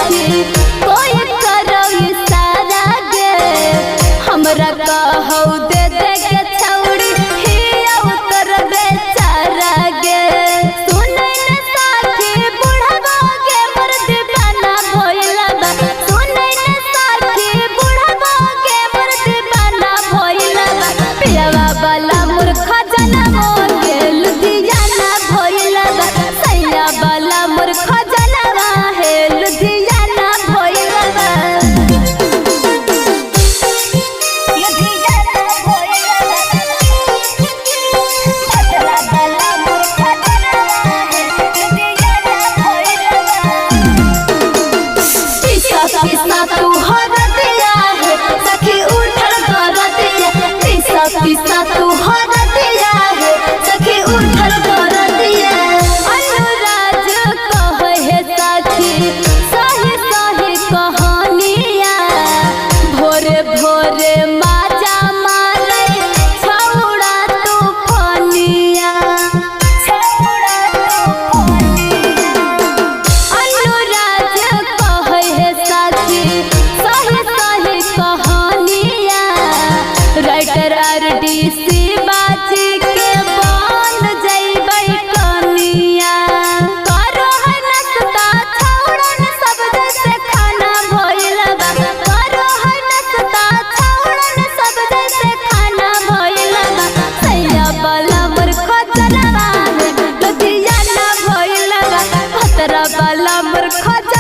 सखी कोई करो इशारा गे हमरा कहौ दे दे के छौड़ी हिया उतर बेचारा गे सुनै न सखी बुढ़वा गे मोर दीवाना भइला बा सुनै न सखी बुढ़वा गे मोर दीवाना भइला बा पियावा वाला मोर खजाना मोर के लुधियाना भइला बा सैया वाला मोर खजाना है लुधियाना भइला बा पिसा तू हर दिया है सखी उठल कर दिया पिसा तू हर दिया है सखी उठल कर दिया अनुराज कहे है सखी सही सही कहानिया भोरे भोरे माजा मारे छौड़ा तू फनिया अनुराज कहे है सखी सही सही कहानिया राइटर RDC बाजी के बन जइबै कनिया करो है नस्ता छौड़न सब जैसे खाना भइला बा करो है नस्ता छौड़न सब जैसे खाना भइला बा सैया वाला मोर खजलवा है लुधियाना भइला बा भतरा वाला मोर खजलवा